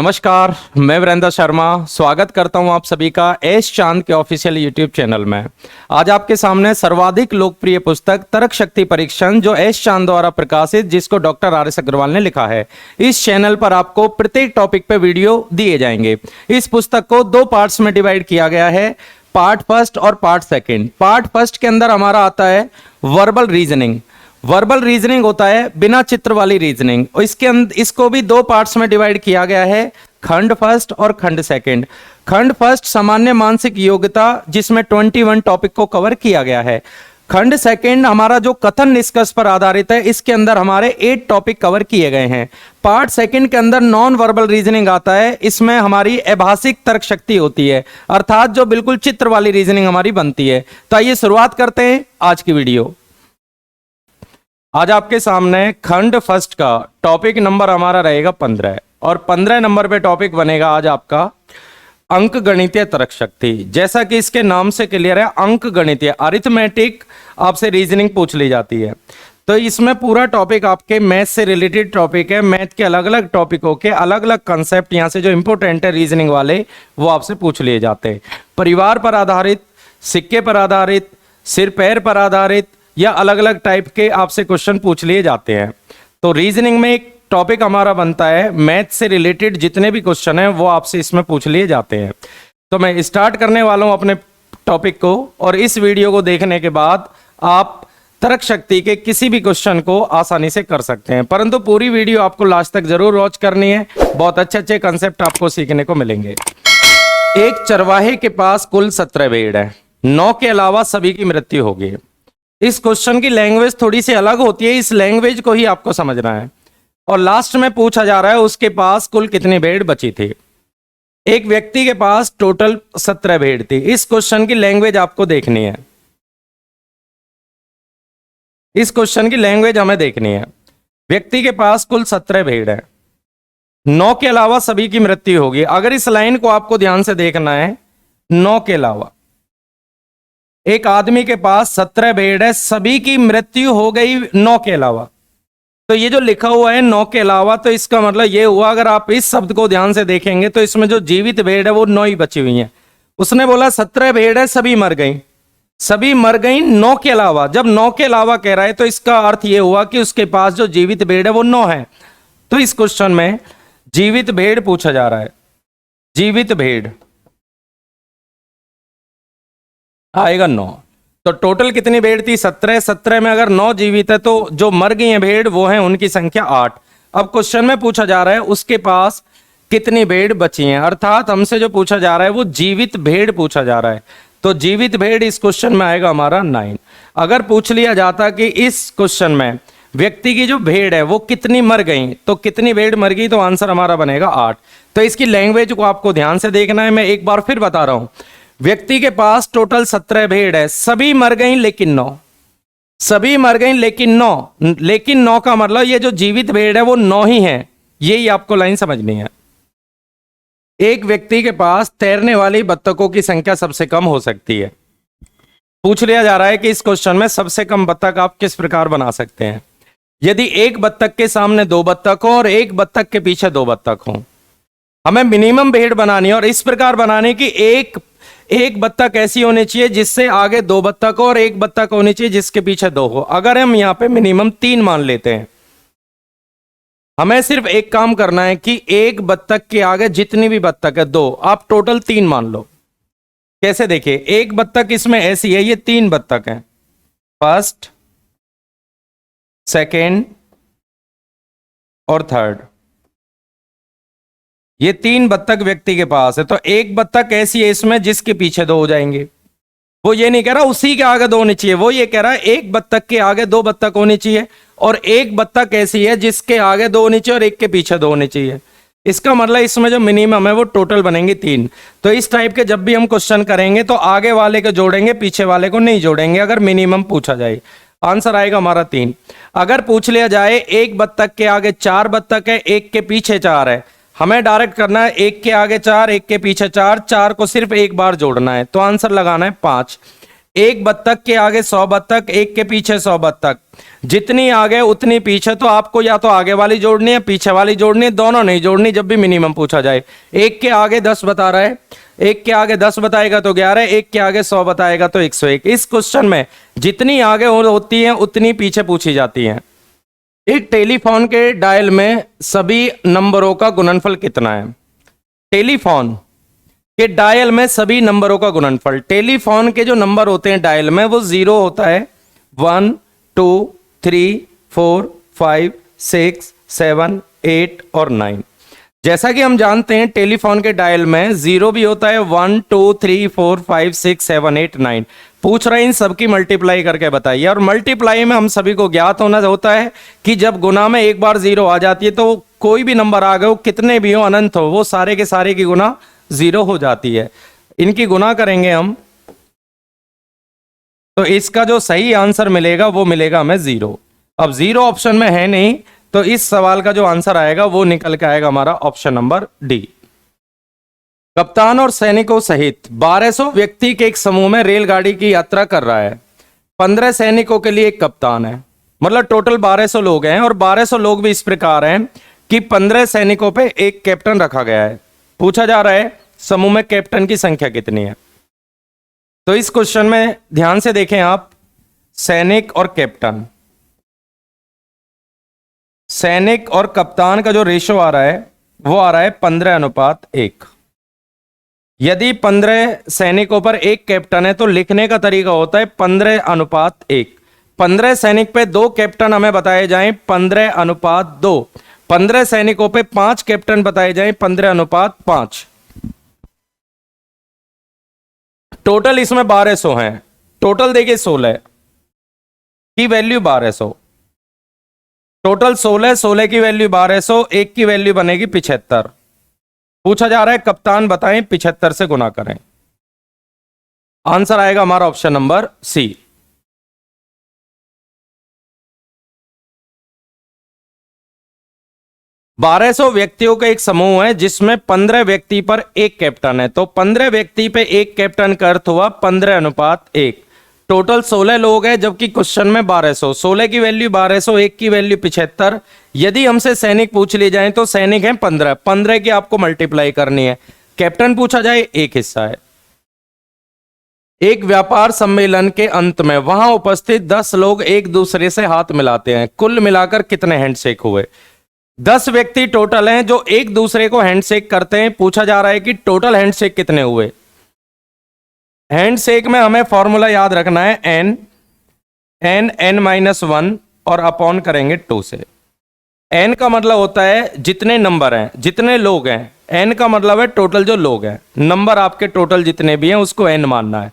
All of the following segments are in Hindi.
नमस्कार, मैं वीरेंद्र शर्मा स्वागत करता हूं आप सभी का एस चांद के ऑफिशियल यूट्यूब चैनल में। आज आपके सामने सर्वाधिक लोकप्रिय पुस्तक तर्क शक्ति परीक्षण जो एस चांद द्वारा प्रकाशित, जिसको डॉक्टर आर एस अग्रवाल ने लिखा है। इस चैनल पर आपको प्रत्येक टॉपिक पे वीडियो दिए जाएंगे। इस पुस्तक को 2 पार्ट्स में डिवाइड किया गया है, पार्ट फर्स्ट और पार्ट सेकेंड। पार्ट फर्स्ट के अंदर हमारा आता है वर्बल रीजनिंग। वर्बल रीजनिंग होता है बिना चित्र वाली रीजनिंग, और इसको भी 2 पार्ट्स में डिवाइड किया गया है, खंड फर्स्ट और खंड सेकंड। खंड फर्स्ट सामान्य मानसिक योग्यता, जिसमें 21 टॉपिक को कवर किया गया है। खंड सेकंड हमारा जो कथन निष्कर्ष पर आधारित है, इसके अंदर हमारे 8 टॉपिक कवर किए गए हैं। पार्ट सेकंड के अंदर नॉन वर्बल रीजनिंग आता है। इसमें हमारी अभाषिक तर्क शक्ति होती है, अर्थात जो बिल्कुल चित्र वाली रीजनिंग हमारी बनती है। तो आइए शुरुआत करते हैं आज की वीडियो। आज आपके सामने खंड फर्स्ट का टॉपिक नंबर हमारा रहेगा 15, और 15 नंबर पे टॉपिक बनेगा आज आपका अंक गणितीय तर्क शक्ति। जैसा कि इसके नाम से क्लियर है, अंक गणितीय अरिथमेटिक आपसे रीजनिंग पूछ ली जाती है। तो इसमें पूरा टॉपिक आपके मैथ से रिलेटेड टॉपिक है। मैथ के अलग अलग टॉपिकों के अलग अलग कंसेप्ट यहाँ से जो इंपॉर्टेंट है रीजनिंग वाले, वो आपसे पूछ लिए जाते हैं। परिवार पर आधारित, सिक्के पर आधारित, सिर पैर पर आधारित, या अलग अलग टाइप के आपसे क्वेश्चन पूछ लिए जाते हैं। तो रीजनिंग में एक टॉपिक हमारा बनता है, मैथ से रिलेटेड जितने भी क्वेश्चन हैं वो आपसे इसमें पूछ लिए जाते हैं। तो मैं स्टार्ट करने वाला हूं अपने टॉपिक को, और इस वीडियो को देखने के बाद आप तर्क शक्ति के किसी भी क्वेश्चन को आसानी से कर सकते हैं। परंतु पूरी वीडियो आपको लास्ट तक जरूर वॉच करनी है, बहुत अच्छे अच्छे कंसेप्ट आपको सीखने को मिलेंगे। एक चरवाहे के पास कुल 17 भेड़ है, 9 के अलावा सभी की मृत्यु होगी। इस क्वेश्चन की लैंग्वेज थोड़ी सी अलग होती है, इस लैंग्वेज को ही आपको समझना है। और लास्ट में पूछा जा रहा है उसके पास कुल कितनी भेड़ बची थी। एक व्यक्ति के पास टोटल 17 भेड़ थी। इस क्वेश्चन की लैंग्वेज आपको देखनी है, इस क्वेश्चन की लैंग्वेज हमें देखनी है। व्यक्ति के पास कुल 17 भेड़ है, 9 के अलावा सभी की मृत्यु होगी। अगर इस लाइन को आपको ध्यान से देखना है, 9 के अलावा, एक आदमी के पास 17 भेड़ है, सभी की मृत्यु हो गई 9 के अलावा। तो ये जो लिखा हुआ है 9 के अलावा, तो इसका मतलब ये हुआ, अगर आप इस शब्द को ध्यान से देखेंगे तो इसमें जो जीवित भेड़ है वो 9 ही बची हुई हैं। उसने बोला 17 भेड़ है, सभी मर गई, सभी मर गई 9 के अलावा। जब 9 के अलावा कह रहा है तो इसका अर्थ ये हुआ कि उसके पास जो जीवित भेड़ है वो 9 है। तो इस क्वेश्चन में जीवित भेड़ पूछा जा रहा है। जीवित भेड़ आएगा 9। तो टोटल कितनी भेड़ थी? 17। 17 में अगर 9 जीवित है तो जो मर गई हैं भेड़ वो है उनकी संख्या 8। अब क्वेश्चन में पूछा जा रहा है उसके पास कितनी भेड़ बची हैं, अर्थात हमसे जो पूछा जा रहा है वो जीवित भेड़ पूछा जा रहा है। तो जीवित भेड़ इस क्वेश्चन में आएगा हमारा 9। अगर पूछ लिया जाता कि इस क्वेश्चन में व्यक्ति की जो भेड़ है वो कितनी मर गई, तो कितनी भेड़ मर गई, तो आंसर हमारा बनेगा 8। तो इसकी लैंग्वेज को आपको ध्यान से देखना है। मैं एक बार फिर बता रहा हूं, व्यक्ति के पास टोटल 17 भेड़ है, सभी मर गई लेकिन 9, सभी मर गई लेकिन 9। लेकिन 9 का मतलब ये जो जीवित भेड़ है वो 9 ही है, यही आपको लाइन समझनी है। एक व्यक्ति के पास तैरने वाली बत्तखों की संख्या सबसे कम हो सकती है। पूछ लिया जा रहा है कि इस क्वेश्चन में सबसे कम बत्तख आप किस प्रकार बना सकते हैं। यदि एक बत्तख के सामने 2 बत्तख हो और एक बत्तख के पीछे 2 बत्तख हो, हमें मिनिमम भेड़ बनानी है, और इस प्रकार बनाने की एक बत्तख ऐसी होनी चाहिए जिससे आगे 2 बत्तख हो, और एक बत्तख होनी चाहिए जिसके पीछे 2 हो। अगर हम यहां पे मिनिमम 3 मान लेते हैं, हमें सिर्फ एक काम करना है कि एक बत्तख के आगे जितनी भी बत्तख है 2, आप टोटल 3 मान लो। कैसे? देखिए, एक बत्तख इसमें ऐसी है, ये 3 बत्तख है, फर्स्ट, सेकेंड और थर्ड। ये 3 बत्तख व्यक्ति के पास है। तो एक बत्तख ऐसी है इसमें जिसके पीछे 2 हो जाएंगे। वो ये नहीं कह रहा उसी के आगे 2 होनी चाहिए, वो ये कह रहा है एक बत्तख के आगे 2 बत्तख होनी चाहिए, और एक बत्तख ऐसी है जिसके आगे 2 होनी चाहिए और एक के पीछे 2 होनी चाहिए। इसका मतलब इसमें जो मिनिमम है वो टोटल बनेंगे 3। तो इस टाइप के जब भी हम क्वेश्चन करेंगे तो आगे वाले को जोड़ेंगे, पीछे वाले को नहीं जोड़ेंगे, अगर मिनिमम पूछा जाए। आंसर आएगा हमारा 3। अगर पूछ लिया जाए एक बत्तख के आगे 4 बत्तख है, एक के पीछे 4 है, हमें डायरेक्ट करना है एक के आगे 4, एक के पीछे 4, 4 को सिर्फ एक बार जोड़ना है, तो आंसर लगाना है 5। एक बत्तख के आगे 100 बत्तख, एक के पीछे 100 बत्तख, जितनी आगे उतनी पीछे। तो आपको या तो आगे वाली जोड़नी है, पीछे वाली जोड़नी है, दोनों नहीं जोड़नी जब भी मिनिमम पूछा जाए। एक के आगे 10 बता रहा है, एक के आगे 10 बताएगा तो 11, एक के आगे 100 बताएगा तो 101। इस क्वेश्चन में जितनी आगे होती है उतनी पीछे पूछी जाती है। एक टेलीफोन के डायल में सभी नंबरों का गुणनफल कितना है? टेलीफोन के डायल में सभी नंबरों का गुणनफल, टेलीफोन के जो नंबर होते हैं डायल में वो 0 होता है, 1 2 3 4 5 6 7 8 और 9। जैसा कि हम जानते हैं टेलीफोन के डायल में 0 भी होता है, 1 2 3 4 5 6 7 8 9। पूछ रहे हैं इन सबकी मल्टीप्लाई करके बताइए। और मल्टीप्लाई में हम सभी को ज्ञात होना होता है कि जब गुना में एक बार 0 आ जाती है तो कोई भी नंबर आ गए हो, कितने भी हो, अनंत हो, वो सारे के सारे की गुना 0 हो जाती है। इनकी गुना करेंगे हम तो इसका जो सही आंसर मिलेगा वो मिलेगा हमें 0। अब 0 ऑप्शन में है नहीं, तो इस सवाल का जो आंसर आएगा वो निकल के आएगा हमारा ऑप्शन नंबर डी। कप्तान और सैनिकों सहित 1200 व्यक्ति के एक समूह में रेलगाड़ी की यात्रा कर रहा है। 15 सैनिकों के लिए एक कप्तान है, मतलब टोटल 1200 लोग हैं। और 1200 लोग भी इस प्रकार हैं कि 15 सैनिकों पे एक कैप्टन रखा गया है। पूछा जा रहा है समूह में कैप्टन की संख्या कितनी है। तो इस क्वेश्चन में ध्यान से देखें आप, सैनिक और कैप्टन, सैनिक और कप्तान का जो रेशो आ रहा है वो आ रहा है 15:1। यदि 15 सैनिकों पर एक कैप्टन है तो लिखने का तरीका होता है 15:1। 15 सैनिक पे 2 कैप्टन हमें बताए जाएं 15:2। 15 सैनिकों पे 5 कैप्टन बताए जाएं 15:5। टोटल इसमें 1200 हैं। टोटल देखिए 16 की वैल्यू 1200, टोटल 16 की वैल्यू 1200, एक की वैल्यू बनेगी 75। पूछा जा रहा है कप्तान बताएं, 75 से गुना करें। आंसर आएगा हमारा ऑप्शन नंबर सी। बारह सौ व्यक्तियों का एक समूह है जिसमें 15 व्यक्ति पर एक कैप्टन है। तो 15 व्यक्ति पे एक कैप्टन का अर्थ हुआ 15:1। टोटल 16 लोग हैं जबकि क्वेश्चन में 1200। 16 की वैल्यू 1200, एक की वैल्यू 75। यदि हमसे सैनिक पूछ लिए जाए तो सैनिक हैं 15, 15 की आपको मल्टीप्लाई करनी है। कैप्टन पूछा जाए एक हिस्सा है। एक व्यापार सम्मेलन के अंत में वहां उपस्थित 10 लोग एक दूसरे से हाथ मिलाते हैं। कुल मिलाकर कितने हैंडशेक हुए? 10 व्यक्ति टोटल हैं जो एक दूसरे को हैंडशेक करते हैं। पूछा जा रहा है कि टोटल हैंडशेक कितने हुए। हैंडशेक में हमें फॉर्मूला याद रखना है n-1 और अपॉन करेंगे 2 से। n का मतलब होता है जितने नंबर हैं, जितने लोग हैं। n का मतलब है टोटल जो लोग हैं, नंबर आपके टोटल जितने भी हैं उसको n मानना है।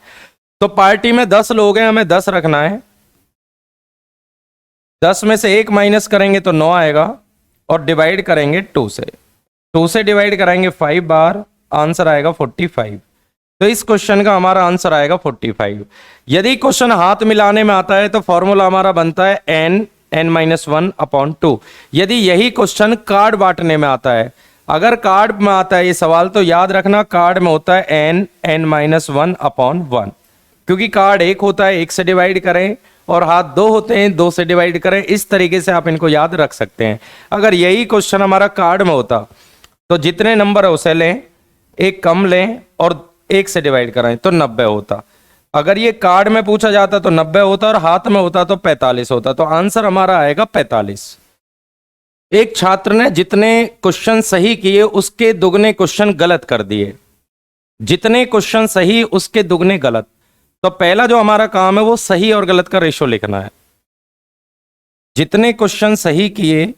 तो पार्टी में 10 लोग हैं, हमें 10 रखना है। 10 में से 1 माइनस करेंगे तो 9 आएगा और डिवाइड करेंगे 2 से। 2 से डिवाइड कराएंगे 5 बार, आंसर आएगा 45। तो इस क्वेश्चन का हमारा आंसर आएगा 45। यदि क्वेश्चन हाथ मिलाने में आता है तो फॉर्मूला हमारा बनता है n-1/2। यदि यही क्वेश्चन कार्ड बांटने में आता है, अगर कार्ड में आता है ये सवाल, तो याद रखना कार्ड में होता है n-1/1, क्योंकि कार्ड एक होता है, 1 से डिवाइड करें, और हाथ 2 होते हैं, 2 से डिवाइड करें। इस तरीके से आप इनको याद रख सकते हैं। अगर यही क्वेश्चन हमारा कार्ड में होता तो जितने नंबर है उसे लें, एक कम लें और 1 से डिवाइड कराएं तो 90 होता। अगर ये कार्ड में पूछा जाता तो 90 होता और हाथ में होता तो 45 होता। तो आंसर हमारा आएगा 45। एक छात्र ने जितने क्वेश्चन सही किए उसके दुगने क्वेश्चन गलत कर दिए। जितने क्वेश्चन सही उसके दुगने गलत। तो पहला जो हमारा काम है वो सही और गलत का रेशो लिखना है। जितने क्वेश्चन सही किए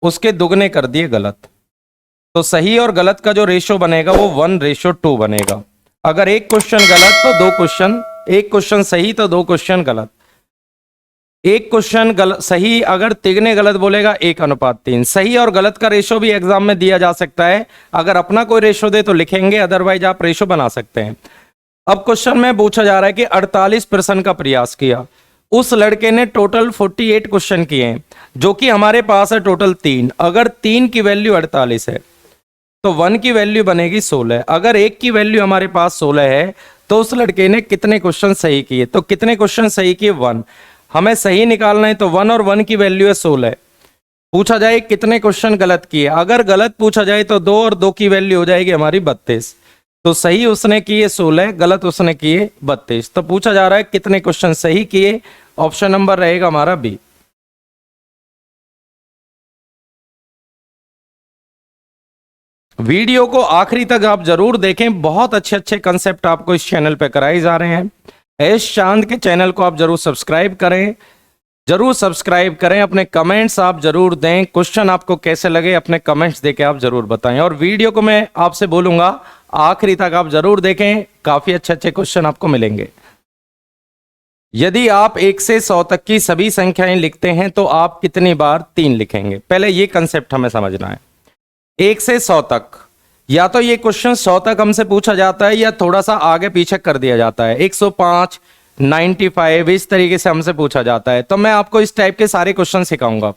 उसके दुगने कर दिए गलत। तो सही और गलत का जो रेशो बनेगा वो 1:2 बनेगा। अगर एक क्वेश्चन गलत तो 2 क्वेश्चन, एक क्वेश्चन सही तो 2 क्वेश्चन गलत। एक क्वेश्चन गलत सही अगर तिगने गलत बोलेगा 1:3। सही और गलत का रेशो भी एग्जाम में दिया जा सकता है। अगर अपना कोई रेशो दे तो लिखेंगे, अदरवाइज आप रेशो बना सकते हैं। अब क्वेश्चन में पूछा जा रहा है कि 48 प्रश्न का प्रयास किया। उस लड़के ने टोटल 48 क्वेश्चन किए हैं, जो कि हमारे पास है टोटल 3। अगर 3 की वैल्यू 48 है तो 1 की वैल्यू बनेगी 16। अगर 1 की वैल्यू हमारे पास 16 है तो उस लड़के ने कितने क्वेश्चन सही किए? तो कितने क्वेश्चन सही किए? 1। हमें सही निकालना है तो 1 और 1 की वैल्यू है 16। पूछा जाए कितने क्वेश्चन गलत किए, अगर गलत पूछा जाए तो 2 और 2 की वैल्यू हो जाएगी हमारी 32। तो सही उसने किए 16, गलत उसने किए 32। तो पूछा जा रहा है कितने क्वेश्चन सही किए, ऑप्शन नंबर रहेगा हमारा बी। वीडियो को आखिरी तक आप जरूर देखें, बहुत अच्छे अच्छे कंसेप्ट आपको इस चैनल पे कराए जा रहे हैं। एस चांद के चैनल को आप जरूर सब्सक्राइब करें, जरूर सब्सक्राइब करें। अपने कमेंट्स आप जरूर दें, क्वेश्चन आपको कैसे लगे अपने कमेंट्स देके आप जरूर बताएं। और वीडियो को मैं आपसे बोलूंगा आखिरी तक आप जरूर देखें, काफी अच्छे अच्छे क्वेश्चन आपको मिलेंगे। यदि आप 1 से 100 तक की सभी संख्याएं लिखते हैं तो आप कितनी बार 3 लिखेंगे? पहले ये कंसेप्ट हमें समझना है। 1 से 100 तक, या तो ये क्वेश्चन 100 तक हमसे पूछा जाता है या थोड़ा सा आगे पीछे कर दिया जाता है। 105, 95 इस तरीके से हमसे पूछा जाता है। तो मैं आपको इस टाइप के सारे क्वेश्चन सिखाऊंगा।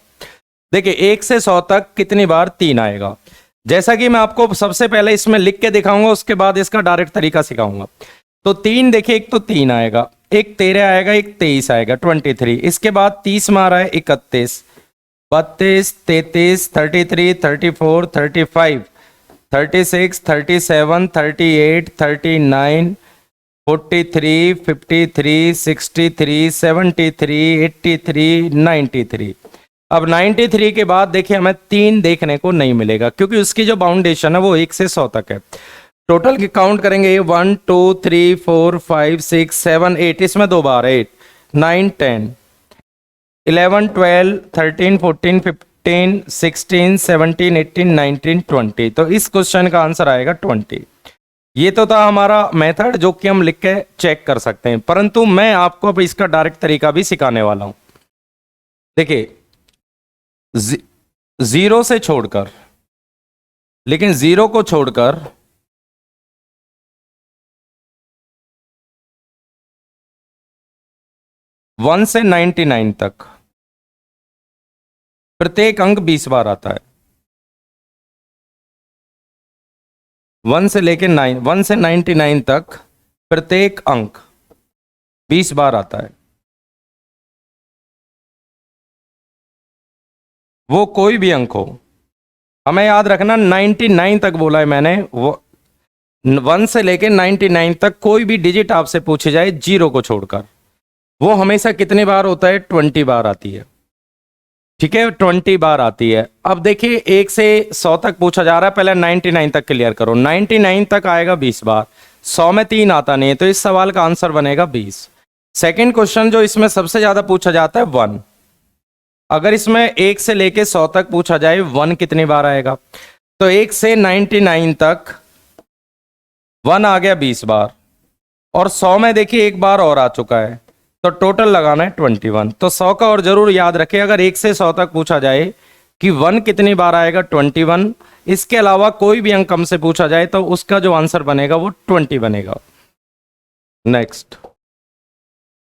देखिए 1 से 100 तक कितनी बार 3 आएगा, जैसा कि मैं आपको सबसे पहले इसमें लिख के दिखाऊंगा, उसके बाद इसका डायरेक्ट तरीका सिखाऊंगा। तो 3 देखिए, एक तो 3 आएगा, एक 13 आएगा, एक 23 आएगा 23। इसके बाद 30 में आ रहा है 31, 32, 33, 33, 34, 35, 36, 37, 38, 39, 43, 53, 63, 73, 83, 93। अब 93 के बाद देखिए हमें 3 देखने को नहीं मिलेगा, क्योंकि उसकी जो बाउंडेशन है वो 1 से 100 तक है। टोटल की काउंट करेंगे 1 2 3 4 5 6 7 8, इसमें 2 बार 8 9 10 11 12 13 14 15 16 17 18 19 20। तो इस क्वेश्चन का आंसर आएगा 20। ये तो था हमारा मेथड जो कि हम लिख के चेक कर सकते हैं, परंतु मैं आपको अब इसका डायरेक्ट तरीका भी सिखाने वाला हूं। देखिए 0 से छोड़कर, लेकिन 0 को छोड़कर 1 से 99 तक प्रत्येक अंक 20 बार आता है। 1 से लेके 1 से 99 तक प्रत्येक अंक 20 बार आता है। वो कोई भी अंक हो, हमें याद रखना 99 तक बोला है मैंने। वो 1 से लेके 99 तक कोई भी डिजिट आपसे पूछे जाए 0 को छोड़कर, वो हमेशा कितनी बार होता है? 20 बार आती है। ठीक है, 20 बार आती है। अब देखिए 1 से 100 तक पूछा जा रहा है, पहले 99 तक क्लियर करो। 99 तक आएगा 20 बार, 100 में 3 आता नहीं है, तो इस सवाल का आंसर बनेगा 20। सेकंड क्वेश्चन जो इसमें सबसे ज्यादा पूछा जाता है 1। अगर इसमें 1 से लेके 100 तक पूछा जाए 1 कितनी बार आएगा? तो 1 से 99 तक 1 आ गया 20 बार, और 100 में देखिए एक बार और आ चुका है, तो टोटल लगाना है 21। तो 100 का और जरूर याद रखें, अगर 1 से 100 तक पूछा जाए कि 1 कितनी बार आएगा? 21। इसके अलावा कोई भी अंक हमसे पूछा जाए तो उसका जो आंसर बनेगा वो 20 बनेगा। नेक्स्ट,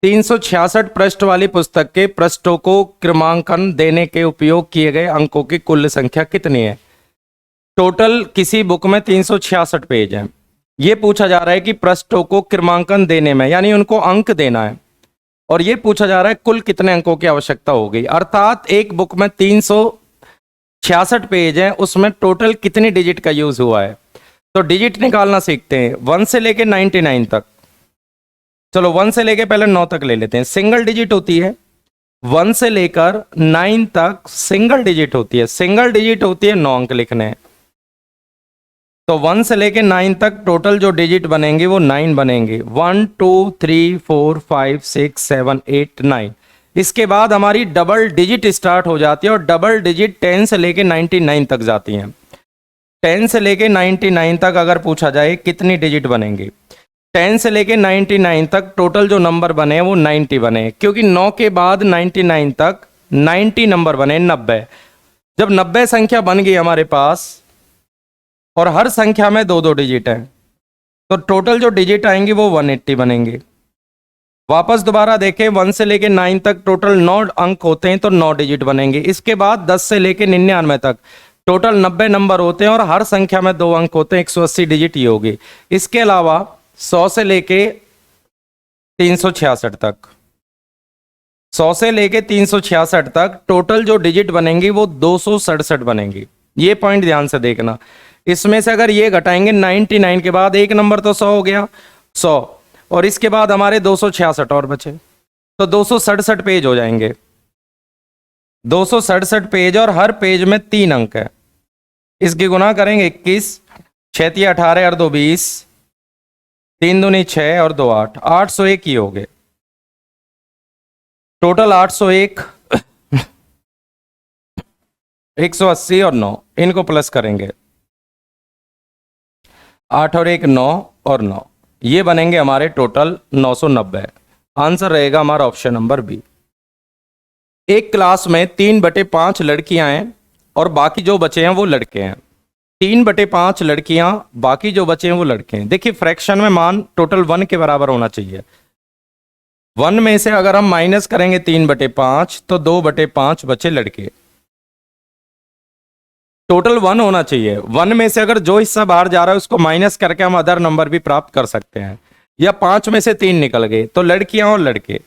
366 पृष्ठ वाली पुस्तक के पृष्ठों को क्रमांकन देने के उपयोग किए गए अंकों की कुल संख्या कितनी है? टोटल किसी बुक में 366 पेज हैं। ये पूछा जा रहा है कि पृष्ठों को क्रमांकन देने में, यानी उनको अंक देना है, और ये पूछा जा रहा है कुल कितने अंकों की आवश्यकता होगी। अर्थात एक बुक में 366 पेज हैं, उसमें टोटल कितनी डिजिट का यूज हुआ है। तो डिजिट निकालना सीखते हैं 1 से लेके 99 तक। चलो 1 से लेके पहले 9 तक ले लेते हैं। सिंगल डिजिट होती है 1 से लेकर 9 तक, सिंगल डिजिट होती है। सिंगल डिजिट होती है 9 अंक लिखने हैं। तो 1 से लेके 9 तक टोटल जो डिजिट बनेंगे वो 9 बनेंगे। 1 2 3 4 5 6 7 8 9। इसके बाद हमारी डबल डिजिट स्टार्ट हो जाती है, और डबल डिजिट 10 से लेके 99 तक जाती हैं। 10 से लेके 99 तक अगर पूछा जाए कितनी डिजिट बनेंगी, 10 से लेके 99 तक टोटल जो नंबर बने वो 90 बने, क्योंकि 9 के बाद 99 तक 90 नंबर बने 90। जब 90 संख्या बन गई हमारे पास, और हर संख्या में 2-2 डिजिट है, तो टोटल जो डिजिट आएंगी वो 180 बनेंगे। वापस दोबारा देखें, 1 से लेके 9 तक टोटल 9 अंक होते हैं, तो 9 डिजिट बनेंगे। इसके बाद 10 से लेके 99 तक टोटल 90 नंबर होते हैं और हर संख्या में 2 अंक होते हैं, 180 डिजिट ये होगी। इसके अलावा 100 से लेके 366 तक, 100 से लेके 366 तक टोटल जो डिजिट बनेंगी वो 267 बनेंगी। ये पॉइंट ध्यान से देखना। इसमें से अगर ये घटाएंगे 99 के बाद एक नंबर तो 100 हो गया, 100, और इसके बाद हमारे 266 और बचे, तो 267 पेज हो जाएंगे। 267 पेज और हर पेज में 3 अंक है। इसकी गुना करेंगे 21, 6 18 और 2 20, 3 दूनी 6 और 2 8, 801 ही हो गए टोटल। 801, 180 और 9, इनको प्लस करेंगे, 8 और 1 9 और 9, ये बनेंगे हमारे टोटल 990। आंसर रहेगा हमारा ऑप्शन नंबर बी। एक क्लास में 3/5 लड़कियां हैं और बाकी जो बचे हैं वो लड़के हैं। 3/5 लड़कियां, बाकी जो बचे हैं वो लड़के हैं। देखिए फ्रैक्शन में मान टोटल 1 के बराबर होना चाहिए। 1 में से अगर हम माइनस करेंगे 3/5 तो 2/5 बचे लड़के। टोटल 1 होना चाहिए। 1 में से अगर जो हिस्सा बाहर जा रहा है उसको माइनस करके हम अदर नंबर भी प्राप्त कर सकते हैं, या 5 में से 3 निकल गए तो लड़कियां और लड़के।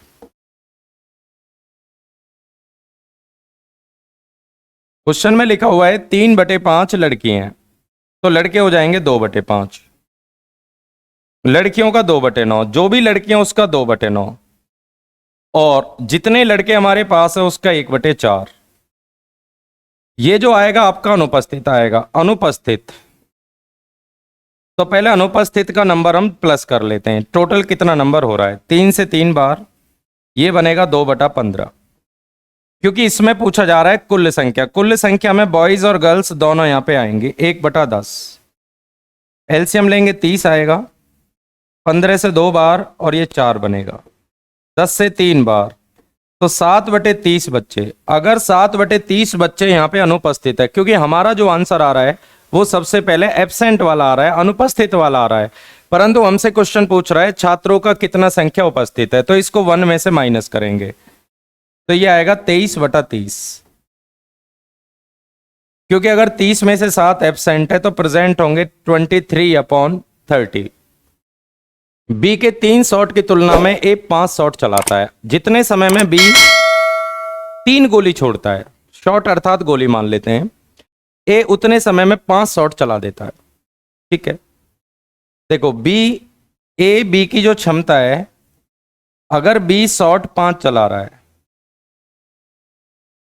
क्वेश्चन में लिखा हुआ है 3/5 लड़की हैं, तो लड़के हो जाएंगे 2/5, लड़कियों का 2/9, जो भी लड़कियां उसका 2/9, और जितने लड़के हमारे पास है उसका 1/4। ये जो आएगा आपका अनुपस्थित आएगा, अनुपस्थित। तो पहले अनुपस्थित का नंबर हम प्लस कर लेते हैं। टोटल कितना नंबर हो रहा है, 3 से 3 बार, ये बनेगा 2/15, क्योंकि इसमें पूछा जा रहा है कुल संख्या। कुल संख्या में बॉयज और गर्ल्स दोनों यहां पे आएंगे। 1/10, एलसीएम लेंगे 30 आएगा, 15 से 2 बार और ये 4 बनेगा, 10 से 3 बार, तो 7/30 बच्चे। अगर 7/30 बच्चे यहाँ पे अनुपस्थित है, क्योंकि हमारा जो आंसर आ रहा है वो सबसे पहले एब्सेंट वाला आ रहा है, अनुपस्थित वाला आ रहा है, परंतु हमसे क्वेश्चन पूछ रहा है छात्रों का कितना संख्या उपस्थित है, तो इसको 1 में से माइनस करेंगे, तो ये आएगा 23/30। क्योंकि अगर 30 में से 7 एब्सेंट है तो प्रेजेंट होंगे 23/30। बी के 3 शॉट की तुलना में ए 5 शॉट चलाता है। जितने समय में बी 3 गोली छोड़ता है, शॉट अर्थात गोली मान लेते हैं, ए उतने समय में 5 शॉट चला देता है। ठीक है, देखो बी की जो क्षमता है, अगर बी शॉट 5 चला रहा है,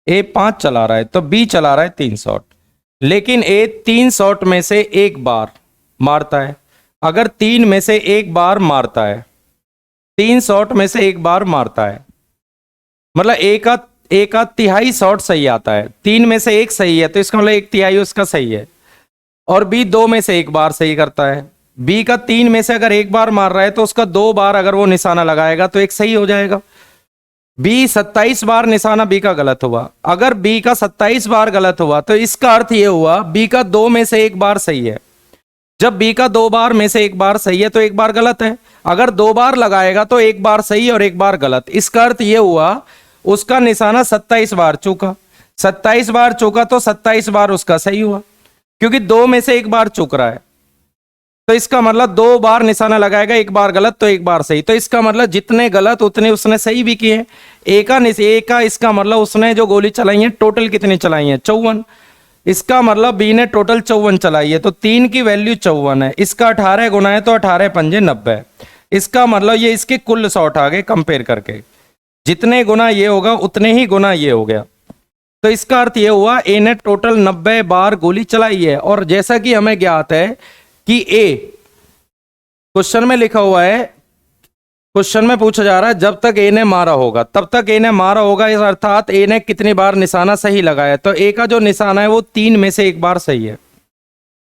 ए 5 चला रहा है, तो बी चला रहा है 3 शॉट, लेकिन ए 3 शॉट में से 1 बार मारता है। अगर 3 में से 1 बार मारता है, 3 शॉट में से 1 बार मारता है, मतलब एक का तिहाई शॉट सही आता है। 3 में से 1 सही है तो इसका मतलब 1/3 उसका सही है। और बी 2 में से 1 बार सही करता है। बी का 3 में से अगर 1 बार मार रहा है तो उसका 2 बार अगर वो निशाना लगाएगा तो 1 सही हो जाएगा। बी 27 बार निशाना बी का गलत हुआ। अगर बी का 27 बार गलत हुआ तो इसका अर्थ यह हुआ बी का 2 में से 1 बार सही है। जब बी का 2 बार में से 1 बार सही है तो 1 बार गलत है। अगर 2 बार लगाएगा तो 1 बार सही और 1 बार गलत। इसका अर्थ यह हुआ उसका निशाना 27 बार चूका। 27 बार चूका तो 27 बार उसका सही हुआ, क्योंकि 2 में से 1 बार चूक रहा है। तो इसका मतलब 2 बार निशाना लगाएगा, 1 बार गलत तो 1 बार सही। तो इसका मतलब जितने गलत उतने उसने सही भी किए। एक का इसका मतलब उसने जो गोली चलाई है टोटल कितनी चलाई है, 54। इसका मतलब बी ने टोटल 54 चलाई है, तो 3 की वैल्यू 54 है। इसका 18 गुना है तो 18 पंजे 90। इसका मतलब ये इसके कुल शॉट आ गए कंपेयर करके। जितने गुना ये होगा उतने ही गुना ये हो गया। तो इसका अर्थ ये हुआ ए ने टोटल 90 बार गोली चलाई है। और जैसा कि हमें ज्ञात है कि ए क्वेश्चन में लिखा हुआ है, क्वेश्चन में पूछा जा रहा है जब तक ए ने मारा होगा तब तक ए ने मारा होगा, इस अर्थात ए ने कितनी बार निशाना सही लगाया। तो ए का जो निशाना है वो 3 में से 1 बार सही है।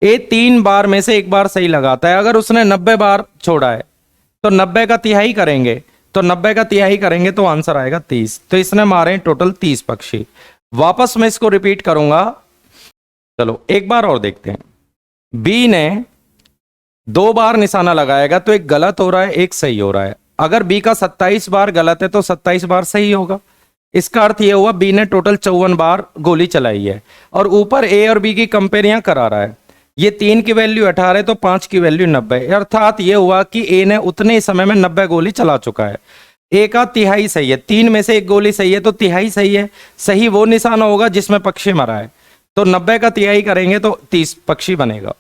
ए 3 बार में से 1 बार सही लगाता है। अगर उसने 90 बार छोड़ा है तो 90 का तिहाई करेंगे, तो 90 का तिहाई करेंगे तो आंसर आएगा 30। तो इसने मारे टोटल 30 पक्षी। वापस मैं इसको रिपीट करूंगा, चलो एक बार और देखते हैं। बी ने 2 बार निशाना लगाएगा तो एक गलत हो रहा है, एक सही हो रहा है। अगर बी का 27 बार गलत है तो 27 बार सही होगा। इसका अर्थ ये हुआ बी ने टोटल 54 बार गोली चलाई है, और ऊपर ए और बी की कंपेयर यहाँ करा रहा है। ये 3 की वैल्यू 18 तो 5 की वैल्यू 90, अर्थात ये हुआ कि ए ने उतने ही समय में 90 गोली चला चुका है। ए का तिहाई सही है, 3 में से 1 गोली सही है तो तिहाई सही है। सही वो निशान होगा जिसमें पक्षी मरा है, तो 90 का तिहाई करेंगे तो 30 पक्षी बनेगा।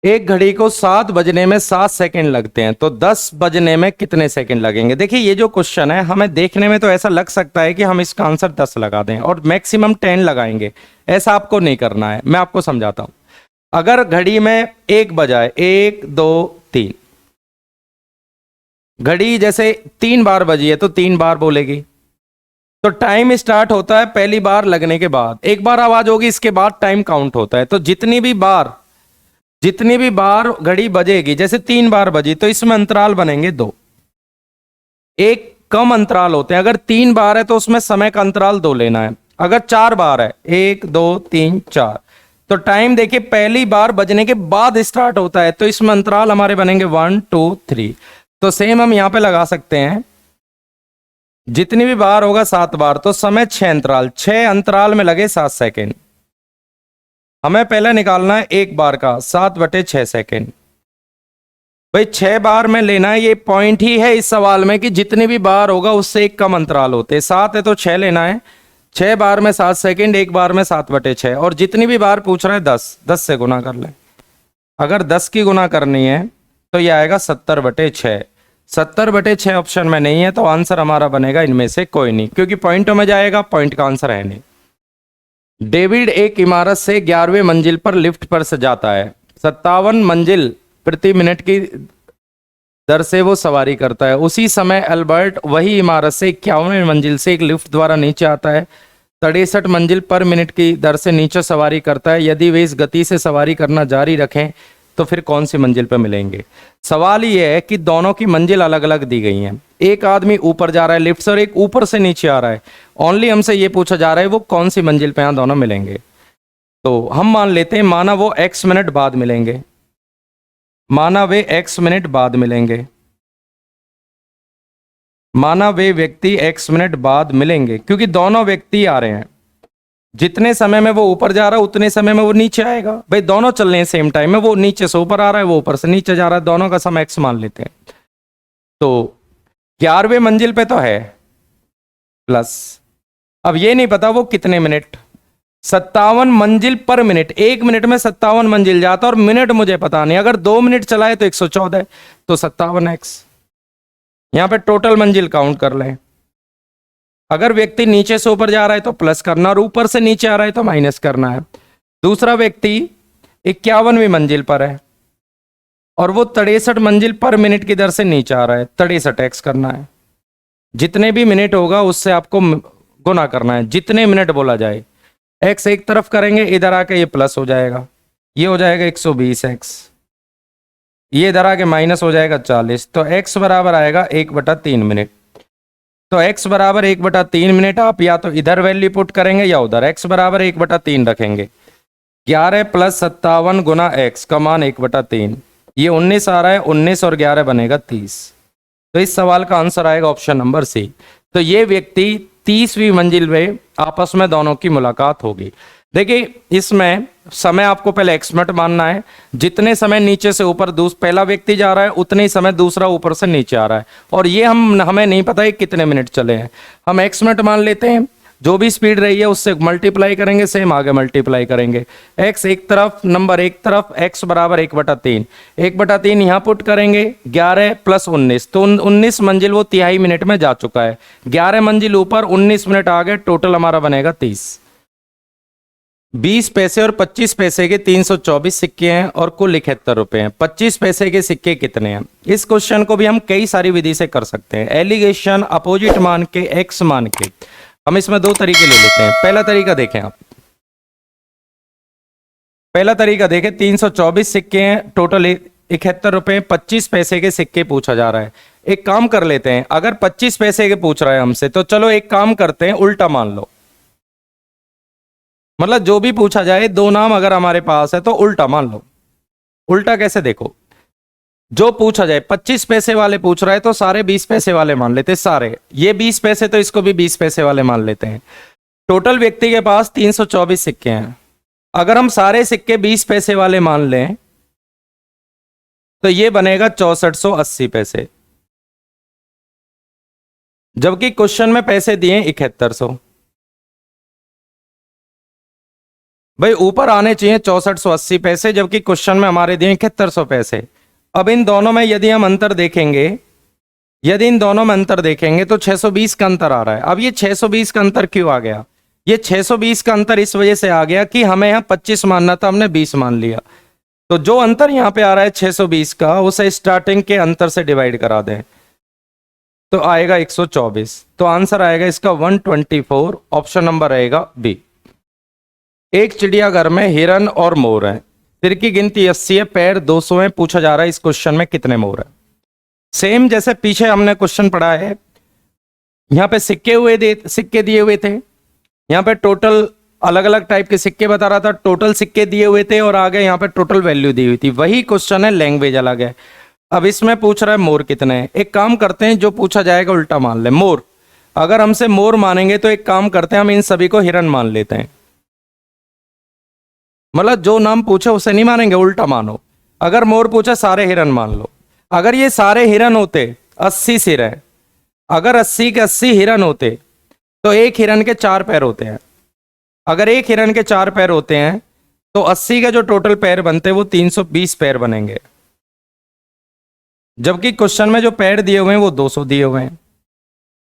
एक घड़ी को 7 बजने में 7 सेकंड लगते हैं, तो 10 बजने में कितने सेकंड लगेंगे? देखिए ये जो क्वेश्चन है, हमें देखने में तो ऐसा लग सकता है कि हम इसका आंसर 10 लगा दें और मैक्सिमम 10 लगाएंगे। ऐसा आपको नहीं करना है, मैं आपको समझाता हूं। अगर घड़ी में 1 बजाए, 1 2 3, घड़ी जैसे 3 बार बजी है तो 3 बार बोलेगी, तो टाइम स्टार्ट होता है पहली बार लगने के बाद। एक बार आवाज होगी, इसके बाद टाइम काउंट होता है। तो जितनी भी बार घड़ी बजेगी, जैसे 3 बार बजी तो इसमें अंतराल बनेंगे 2। एक कम अंतराल होते हैं, अगर 3 बार है तो उसमें समय का अंतराल 2 लेना है। अगर 4 बार है, 1 2 3 4, तो टाइम देखिए पहली बार बजने के बाद स्टार्ट होता है, तो इसमें अंतराल हमारे बनेंगे 1 2 3। तो सेम हम यहां पे लगा सकते हैं, जितनी भी बार होगा 7 बार, तो समय 6 अंतराल, 6 अंतराल में लगे 7 सेकेंड। हमें पहले निकालना है 1 बार का 7/6 सेकेंड। भाई 6 बार में लेना है, ये पॉइंट ही है इस सवाल में कि जितनी भी बार होगा उससे एक कम अंतराल होते हैं। 7 है तो 6 लेना है, 6 बार में 7 सेकेंड, 1 बार में 7/6, और जितनी भी बार पूछ रहा है 10 से गुना कर ले। अगर 10 की गुना करनी है तो यह आएगा 70/6। 70/6 ऑप्शन में नहीं है, तो आंसर हमारा बनेगा इनमें से कोई नहीं, क्योंकि पॉइंटों में जाएगा, पॉइंट का आंसर है नहीं। डेविड एक इमारत से 11वीं मंजिल पर लिफ्ट पर से जाता है। 57 मंजिल प्रति मिनट की दर से वो सवारी करता है। उसी समय अल्बर्ट वही इमारत से 51वीं मंजिल से एक लिफ्ट द्वारा नीचे आता है। 63 मंजिल पर मिनट की दर से नीचे सवारी करता है। यदि वे इस गति से सवारी करना जारी रखें तो फिर कौन सी मंजिल पर मिलेंगे? सवाल ये है कि दोनों की मंजिल अलग अलग दी गई हैं। एक आदमी ऊपर जा रहा है लिफ्ट से और एक ऊपर से नीचे आ रहा है। ओनली हमसे ये पूछा जा रहा है वो कौन सी मंजिल पे यहाँ दोनों मिलेंगे। तो हम मान लेते हैं, माना वो x मिनट बाद मिलेंगे, माना वे x मिनट बाद मिलेंगे, माना वे व्यक्ति x मिनट बाद मिलेंगे, क्योंकि दोनों व्यक्ति आ रहे हैं। जितने समय में वो ऊपर जा रहा है उतने समय में वो नीचे आएगा। भाई दोनों चल रहे हैं सेम टाइम में, वो नीचे से ऊपर आ रहा है, वो ऊपर से नीचे जा रहा है, दोनों का समय x मान लेते हैं। तो 11वें मंजिल पे तो है प्लस, अब ये नहीं पता वो कितने मिनट, 57 मंजिल पर मिनट, 1 मिनट में 57 मंजिल जाता, और मिनट मुझे पता नहीं। अगर 2 मिनट चलाए तो 114, तो 57x। यहां पे टोटल मंजिल काउंट कर लें। अगर व्यक्ति नीचे से ऊपर जा रहा है तो प्लस करना, और ऊपर से नीचे आ रहा है तो माइनस करना है। दूसरा व्यक्ति 51वीं मंजिल पर है और वो 63 मंजिल पर मिनट की दर से नीचे आ रहा है, 63x करना है। जितने भी मिनट होगा उससे आपको गुना करना है, जितने मिनट बोला जाए। x एक तरफ करेंगे, इधर आके ये प्लस हो जाएगा, ये हो जाएगा 120x, ये इधर आके माइनस हो जाएगा 40, तो x बराबर आएगा 1/3 मिनट। तो x बराबर 1/3 मिनट, आप या तो इधर वैल्यू पुट करेंगे या उधर, x बराबर 1/3 रखेंगे। 11 + 57 गुना x का मान 1/3, ये 19 आ रहा है, 19 और 11 बनेगा 30। तो इस सवाल का आंसर आएगा ऑप्शन नंबर सी। तो ये व्यक्ति 30वीं मंजिल में आपस में दोनों की मुलाकात होगी। देखिए इसमें समय आपको पहले x मिनट मानना है। जितने समय नीचे से ऊपर पहला व्यक्ति जा रहा है उतने ही समय दूसरा ऊपर से नीचे आ रहा है, और ये हमें नहीं पता है कितने मिनट चले हैं। हम x मिनट मान लेते हैं, जो भी स्पीड रही है उससे मल्टीप्लाई करेंगे, सेम आगे मल्टीप्लाई करेंगे। x एक तरफ, नंबर एक तरफ, x बराबर 1/3, 1/3 यहाँ पुट करेंगे, 11 + 19, तो 19 मंजिल वो तिहाई मिनट में जा चुका है। 11 मंजिल ऊपर, 19 मिनट आगे, टोटल हमारा बनेगा 30। 20 पैसे और 25 पैसे के 324 सिक्के हैं और कुल 71 रुपए हैं। 25 पैसे के सिक्के कितने हैं? इस क्वेश्चन को भी हम कई सारी विधि से कर सकते हैं। एलिगेशन, अपोजिट मान के, x मान के। हम इसमें 2 तरीके ले लेते हैं। पहला तरीका देखें आप, पहला तरीका देखें, 324 सिक्के हैं, टोटल 71 रुपए, 25 पैसे के सिक्के पूछा जा रहा है। एक काम कर लेते हैं, अगर 25 पैसे के पूछ रहा है हमसे, तो चलो एक काम करते हैं, उल्टा मान लो। मतलब जो भी पूछा जाए, 2 नाम अगर हमारे पास है तो उल्टा मान लो। उल्टा कैसे देखो, जो पूछा जाए 25 पैसे वाले पूछ रहा है तो सारे 20 पैसे वाले मान लेते हैं, सारे ये 20 पैसे तो इसको भी 20 पैसे वाले मान लेते हैं। टोटल व्यक्ति के पास 324 सिक्के हैं। अगर हम सारे सिक्के 20 पैसे वाले मान लें तो ये बनेगा 6480 पैसे, जबकि क्वेश्चन में पैसे दिए 7100। भाई ऊपर आने चाहिए 6480 पैसे, जबकि क्वेश्चन में हमारे दिए 7100 पैसे। अब इन दोनों में यदि हम अंतर देखेंगे, यदि इन दोनों में अंतर देखेंगे तो 620 का अंतर आ रहा है। अब ये 620 का अंतर क्यों आ गया? ये 620 का अंतर इस वजह से आ गया कि हमें यहाँ 25 मानना था, हमने 20 मान लिया। तो जो अंतर यहाँ पे आ रहा है 620 का, उसे स्टार्टिंग के अंतर से डिवाइड करा दें तो आएगा 124। तो आंसर आएगा इसका 124। ऑप्शन नंबर रहेगा बी। एक चिड़ियाघर में हिरन और मोर है, सिर की गिनती 80 है, पैर 200 है। पूछा जा रहा है इस क्वेश्चन में कितने मोर है। सेम जैसे पीछे हमने क्वेश्चन पढ़ा है, यहाँ पे सिक्के दिए हुए थे, यहाँ पे टोटल अलग अलग टाइप के सिक्के बता रहा था, टोटल सिक्के दिए हुए थे और आगे यहाँ पे टोटल वैल्यू दी हुई थी। वही क्वेश्चन है, लैंग्वेज अलग है। अब इसमें पूछ रहा है मोर कितने हैं। एक काम करते हैं, जो पूछा जाएगा उल्टा मान ले। मोर, अगर हमसे मोर मानेंगे तो एक काम करते हैं, हम इन सभी को हिरन मान लेते हैं। मतलब जो नाम पूछे उसे नहीं मानेंगे, उल्टा मानो। अगर मोर पूछा सारे हिरन मान लो। अगर ये सारे हिरन होते, 80 सिर है, अगर 80 के 80 हिरन होते तो एक हिरन के 4 पैर होते हैं। अगर एक हिरन के 4 पैर होते हैं तो 80 के जो टोटल पैर बनते हैं वो 320 पैर बनेंगे, जबकि क्वेश्चन में जो पैर दिए हुए हैं वो 200 दिए हुए हैं।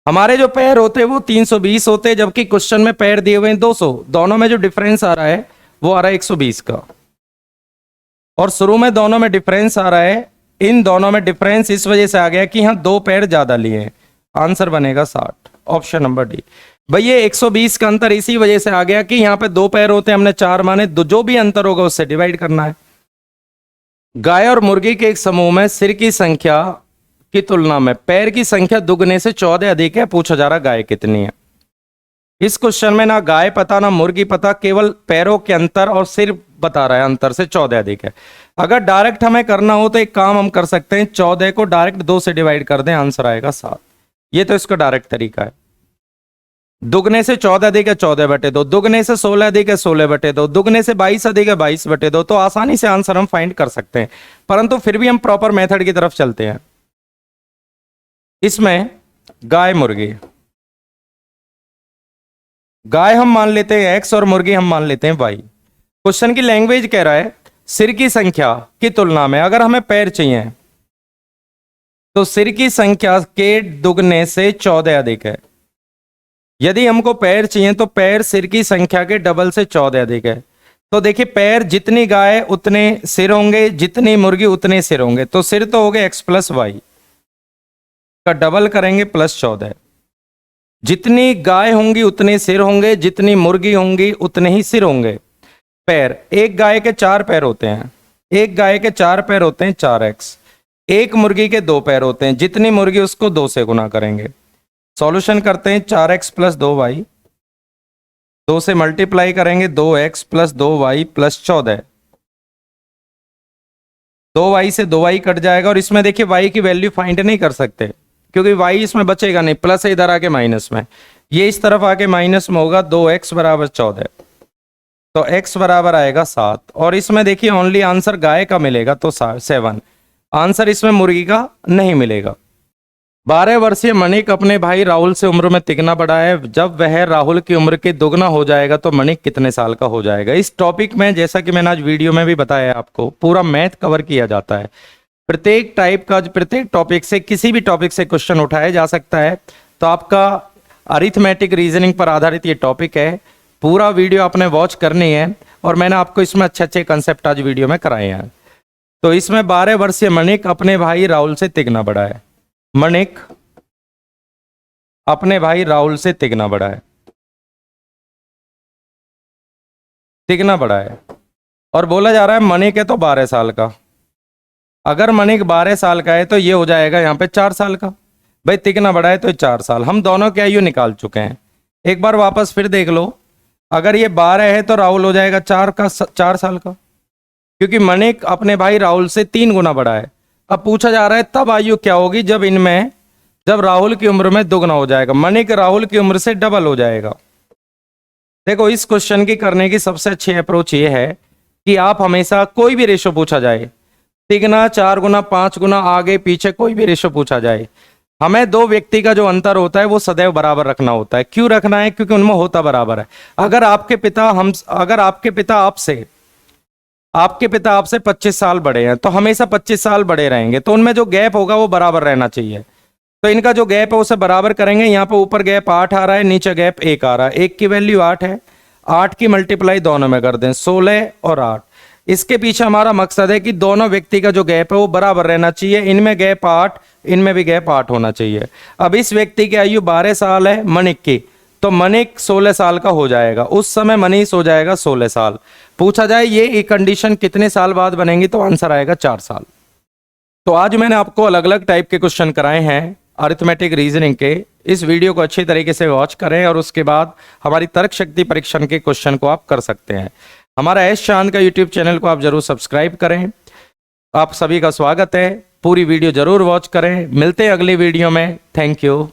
हमारे जो पैर होते हैं वो 320 होते हैं, जबकि क्वेश्चन में पैर दिए हुए हैं 200। दोनों में जो डिफरेंस आ रहा है वो आ रहा है 120 का, और शुरू में दोनों में डिफरेंस आ रहा है। इन दोनों में डिफरेंस इस वजह से आ गया कि यहाँ 2 पैर ज्यादा लिए। आंसर बनेगा 60। Option number D. भाई ये 120 का अंतर इसी वजह से आ गया कि यहाँ पे 2 पैर होते हैं, हमने 4 माने। जो भी अंतर होगा उससे डिवाइड करना है। गाय और मुर्गी के एक समूह में सिर की संख्या की तुलना में पैर की संख्या दुगने से 14 अधिक है। पूछा जा रहा गाय कितनी है। इस क्वेश्चन में ना गाय पता ना मुर्गी पता, केवल पैरों के अंतर और सिर बता रहा है, अंतर से 14 अधिक है। अगर डायरेक्ट हमें करना हो तो एक काम हम कर सकते हैं, 14 को डायरेक्ट 2 से डिवाइड कर दें, आंसर आएगा 7। ये तो इसका डायरेक्ट तरीका है। दुगने से 14 अधिक है 14/2, दुगने से 16 अधिक है 16/2, दुगने से 22 अधिक है 22/2। तो आसानी से आंसर हम फाइंड कर सकते हैं, परंतु फिर भी हम प्रॉपर मेथड की तरफ चलते हैं। इसमें गाय मुर्गी, गाय हम मान लेते हैं x और मुर्गी हम मान लेते हैं y। क्वेश्चन की लैंग्वेज कह रहा है सिर की संख्या की तुलना में, अगर हमें पैर चाहिए तो सिर की संख्या के दुगने से 14 अधिक है। यदि हमको पैर चाहिए तो पैर सिर की संख्या के डबल से 14 अधिक है। तो देखिए पैर जितनी गाय उतने सिर होंगे, जितनी मुर्गी उतने सिर होंगे। तो सिर तो हो गए x + y का डबल करेंगे +14। जितनी गाय होंगी उतने सिर होंगे, जितनी मुर्गी होंगी उतने ही सिर होंगे। पैर, एक गाय के 4 पैर होते हैं, एक गाय के 4 पैर होते हैं 4x, एक मुर्गी के 2 पैर होते हैं, जितनी मुर्गी उसको 2 से गुना करेंगे। सॉल्यूशन करते हैं, 4x + 2y, 2 से मल्टीप्लाई करेंगे 2x + 2y + 14। 2y से 2y कट जाएगा, और इसमें देखिए y की वैल्यू फाइंड नहीं कर सकते क्योंकि y इसमें बचेगा नहीं, प्लस है इधर आके माइनस में, ये इस तरफ आके माइनस में होगा। 2x = 14, तो x बराबर आएगा 7। और इसमें देखिए ओनली आंसर गाय का मिलेगा तो 7, आंसर इसमें मुर्गी का नहीं मिलेगा। 12 वर्षीय मणिक अपने भाई राहुल से उम्र में तिगना बड़ा है। जब वह राहुल की उम्र के दुगना हो जाएगा तो मणिक कितने साल का हो जाएगा। इस टॉपिक में जैसा कि मैंने आज वीडियो में भी बताया है, आपको पूरा मैथ कवर किया जाता है। प्रत्येक टाइप का, प्रत्येक टॉपिक से, किसी भी टॉपिक से क्वेश्चन उठाया जा सकता है। तो आपका अरिथमेटिक रीजनिंग पर आधारित ये टॉपिक है। पूरा वीडियो आपने वॉच करनी है, और मैंने आपको इसमें अच्छे अच्छे कंसेप्ट आज वीडियो में कराए हैं। तो इसमें 12 वर्षीय मणिक अपने भाई राहुल से तिगना बड़ा है। मणिक अपने भाई राहुल से तिगना बड़ा है, तिगना बड़ा है, और बोला जा रहा है मणिक है तो 12 साल का। अगर मणिक 12 साल का है तो ये हो जाएगा यहाँ पे 4 साल का। भाई तिगना बड़ा है तो 4 साल। हम दोनों के आयु निकाल चुके हैं। एक बार वापस फिर देख लो, अगर ये 12 है तो राहुल हो जाएगा 4 साल का, क्योंकि मणिक अपने भाई राहुल से 3 गुना बड़ा है। अब पूछा जा रहा है तब आयु क्या होगी जब राहुल की उम्र में दुगना हो जाएगा, मणिक राहुल की उम्र से डबल हो जाएगा। देखो इस क्वेश्चन की करने की सबसे अच्छी अप्रोच ये है कि आप हमेशा कोई भी रेशो पूछा जाए, 3 गुना, 4 गुना, 5 गुना, आगे पीछे कोई भी रेशो पूछा जाए, हमें दो व्यक्ति का जो अंतर होता है वो सदैव बराबर रखना होता है। क्यों रखना है? क्योंकि उनमें होता बराबर है। अगर आपके पिता आपसे 25 साल बड़े हैं तो हमेशा 25 साल बड़े रहेंगे, तो उनमें जो गैप होगा वो बराबर रहना चाहिए। तो इनका जो गैप है उसे बराबर करेंगे। यहाँ पे ऊपर गैप 8 आ रहा है, नीचे गैप 1 आ रहा है। 1 की वैल्यू 8 है, 8 की मल्टीप्लाई दोनों में कर दें, 16 और 8। इसके पीछे हमारा मकसद है कि दोनों व्यक्ति का जो गैप है वो बराबर रहना चाहिए। इनमें गैप 8, इनमें भी गैप 8 होना चाहिए। अब इस व्यक्ति की आयु 12 साल है मणिक की, तो मणिक 16 साल का हो जाएगा, उस समय मनीष हो जाएगा 16 साल। पूछा जाए ये कंडीशन कितने साल बाद बनेंगी, तो आंसर आएगा 4 साल। तो आज मैंने आपको अलग अलग टाइप के क्वेश्चन कराए हैं अरिथमेटिक रीजनिंग के। इस वीडियो को अच्छी तरीके से वॉच करें और उसके बाद हमारी तर्क शक्ति परीक्षण के क्वेश्चन को आप कर सकते हैं। हमारा एस चांद का यूट्यूब चैनल को आप जरूर सब्सक्राइब करें। आप सभी का स्वागत है, पूरी वीडियो जरूर वॉच करें। मिलते हैं अगली वीडियो में। Thank you.